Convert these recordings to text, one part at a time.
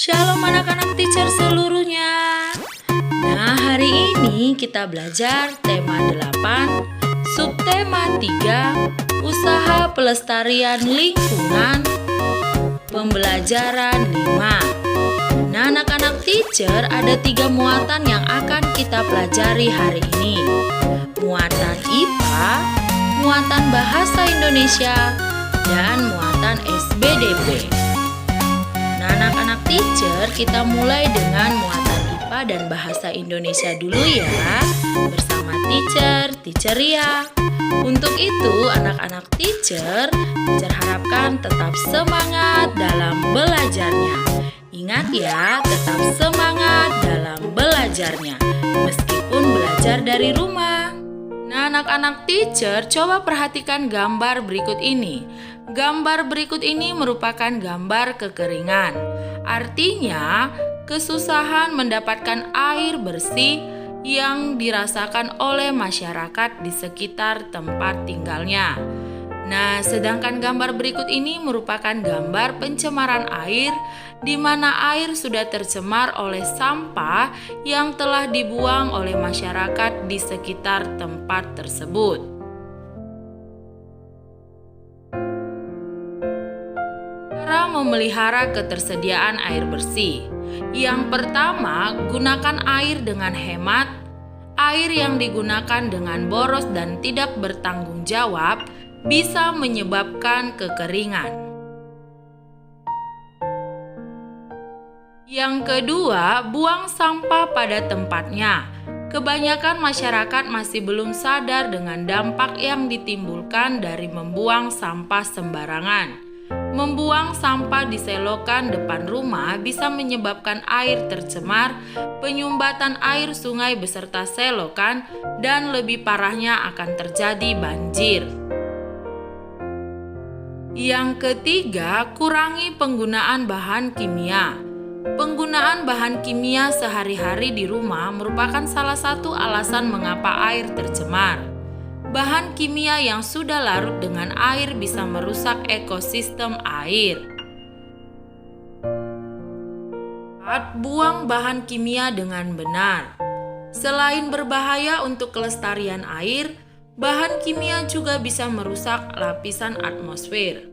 Shalom anak-anak teacher seluruhnya. Nah, hari ini kita belajar tema 8, subtema 3, usaha pelestarian lingkungan, pembelajaran 5. Nah, anak-anak teacher, ada 3 muatan yang akan kita pelajari hari ini. Muatan IPA, muatan Bahasa Indonesia, dan muatan SBDP. Nah, anak-anak teacher, kita mulai dengan muatan IPA dan Bahasa Indonesia dulu ya, bersama teacher Ria. Untuk itu, anak-anak teacher harapkan tetap semangat dalam belajarnya. Ingat ya, tetap semangat dalam belajarnya, meskipun belajar dari rumah. Nah, anak-anak teacher, coba perhatikan gambar berikut ini. Gambar berikut ini merupakan gambar kekeringan. Artinya, kesusahan mendapatkan air bersih yang dirasakan oleh masyarakat di sekitar tempat tinggalnya. Nah, sedangkan gambar berikut ini merupakan gambar pencemaran air, di mana air sudah tercemar oleh sampah yang telah dibuang oleh masyarakat di sekitar tempat tersebut. Cara memelihara ketersediaan air bersih. Yang pertama, gunakan air dengan hemat. Air yang digunakan dengan boros dan tidak bertanggung jawab bisa menyebabkan kekeringan. Yang kedua, buang sampah pada tempatnya. Kebanyakan masyarakat masih belum sadar dengan dampak yang ditimbulkan dari membuang sampah sembarangan. Membuang sampah di selokan depan rumah bisa menyebabkan air tercemar, penyumbatan air sungai beserta selokan, dan lebih parahnya akan terjadi banjir. Yang ketiga, kurangi penggunaan bahan kimia. Penggunaan bahan kimia sehari-hari di rumah merupakan salah satu alasan mengapa air tercemar. Bahan kimia yang sudah larut dengan air bisa merusak ekosistem air. Buang bahan kimia dengan benar. Selain berbahaya untuk kelestarian air, bahan kimia juga bisa merusak lapisan atmosfer.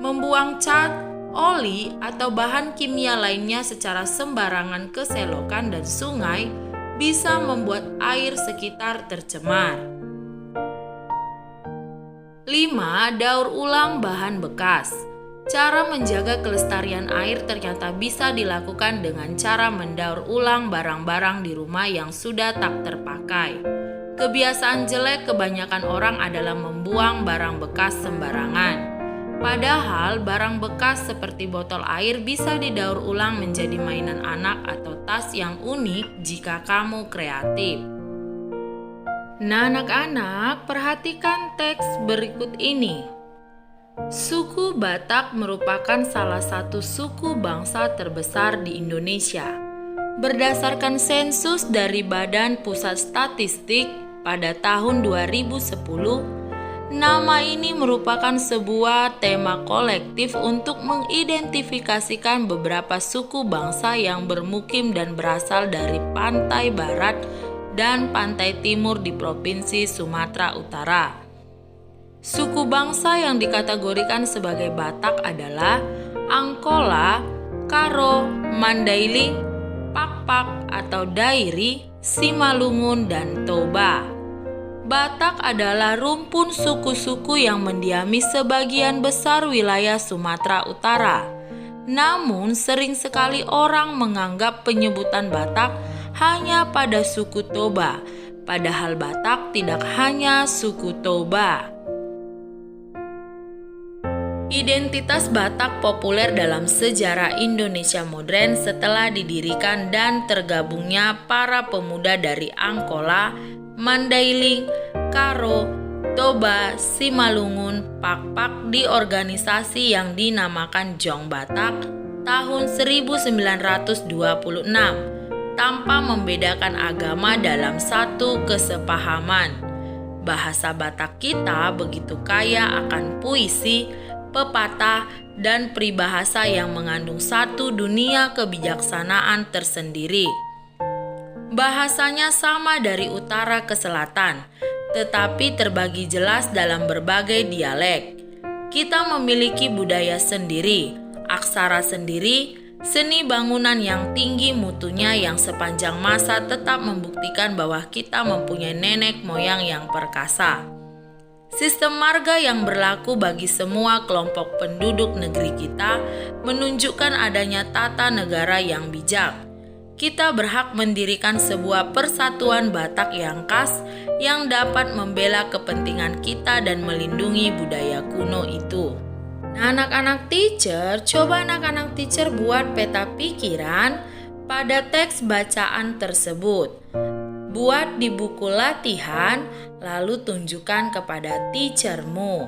Membuang cat, oli, atau bahan kimia lainnya secara sembarangan ke selokan dan sungai bisa membuat air sekitar tercemar. 5. Daur ulang bahan bekas. Cara menjaga kelestarian air ternyata bisa dilakukan dengan cara mendaur ulang barang-barang di rumah yang sudah tak terpakai. Kebiasaan jelek kebanyakan orang adalah membuang barang bekas sembarangan. Padahal barang bekas seperti botol air bisa didaur ulang menjadi mainan anak atau tas yang unik jika kamu kreatif. Nah, anak-anak, perhatikan teks berikut ini. Suku Batak merupakan salah satu suku bangsa terbesar di Indonesia. Berdasarkan sensus dari Badan Pusat Statistik pada tahun 2010, nama ini merupakan sebuah tema kolektif untuk mengidentifikasikan beberapa suku bangsa yang bermukim dan berasal dari pantai barat dan pantai timur di Provinsi Sumatera Utara. Suku bangsa yang dikategorikan sebagai Batak adalah Angkola, Karo, Mandailing, Pakpak atau Dairi, Simalungun, dan Toba. Batak adalah rumpun suku-suku yang mendiami sebagian besar wilayah Sumatera Utara. Namun sering sekali orang menganggap penyebutan Batak hanya pada suku Toba, padahal Batak tidak hanya suku Toba. Identitas Batak populer dalam sejarah Indonesia modern setelah didirikan dan tergabungnya para pemuda dari Angkola, Mandailing, Karo, Toba, Simalungun, Pakpak di organisasi yang dinamakan Jong Batak tahun 1926. Tanpa membedakan agama dalam satu kesepahaman. Bahasa Batak kita begitu kaya akan puisi, pepatah, dan peribahasa yang mengandung satu dunia kebijaksanaan tersendiri. Bahasanya sama dari utara ke selatan, tetapi terbagi jelas dalam berbagai dialek. Kita memiliki budaya sendiri, aksara sendiri, seni bangunan yang tinggi mutunya yang sepanjang masa tetap membuktikan bahwa kita mempunyai nenek moyang yang perkasa. Sistem marga yang berlaku bagi semua kelompok penduduk negeri kita menunjukkan adanya tata negara yang bijak. Kita berhak mendirikan sebuah persatuan Batak yang khas yang dapat membela kepentingan kita dan melindungi budaya kuno itu. Nah, anak-anak teacher, coba anak-anak teacher buat peta pikiran pada teks bacaan tersebut. Buat di buku latihan, lalu tunjukkan kepada teachermu.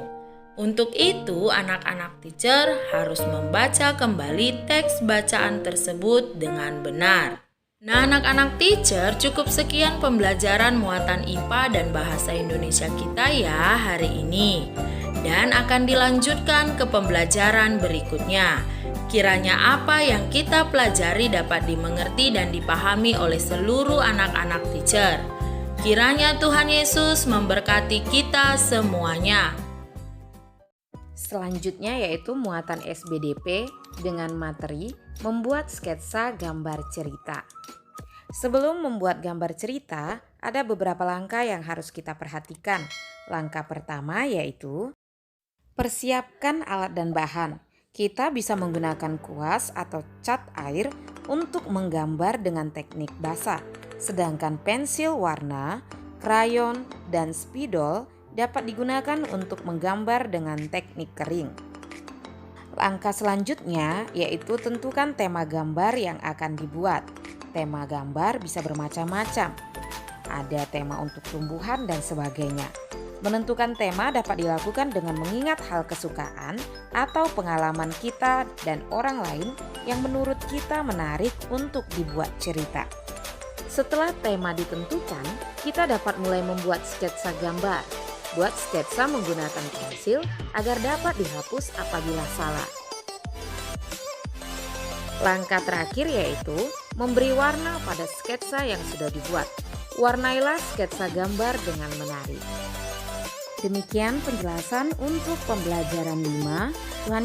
Untuk itu, anak-anak teacher harus membaca kembali teks bacaan tersebut dengan benar. Nah, anak-anak teacher, cukup sekian pembelajaran muatan IPA dan bahasa Indonesia kita ya hari ini. Dan akan dilanjutkan ke pembelajaran berikutnya. Kiranya apa yang kita pelajari dapat dimengerti dan dipahami oleh seluruh anak-anak teacher. Kiranya Tuhan Yesus memberkati kita semuanya. Selanjutnya yaitu muatan SBDP dengan materi membuat sketsa gambar cerita. Sebelum membuat gambar cerita, ada beberapa langkah yang harus kita perhatikan. Langkah pertama yaitu persiapkan alat dan bahan. Kita bisa menggunakan kuas atau cat air untuk menggambar dengan teknik basah. Sedangkan pensil warna, krayon, dan spidol dapat digunakan untuk menggambar dengan teknik kering. Langkah selanjutnya yaitu tentukan tema gambar yang akan dibuat. Tema gambar bisa bermacam-macam. Ada tema untuk tumbuhan dan sebagainya. Menentukan tema dapat dilakukan dengan mengingat hal kesukaan atau pengalaman kita dan orang lain yang menurut kita menarik untuk dibuat cerita. Setelah tema ditentukan, kita dapat mulai membuat sketsa gambar. Buat sketsa menggunakan pensil agar dapat dihapus apabila salah. Langkah terakhir yaitu memberi warna pada sketsa yang sudah dibuat. Warnailah sketsa gambar dengan menarik. Demikian penjelasan untuk pembelajaran 5. Tuhan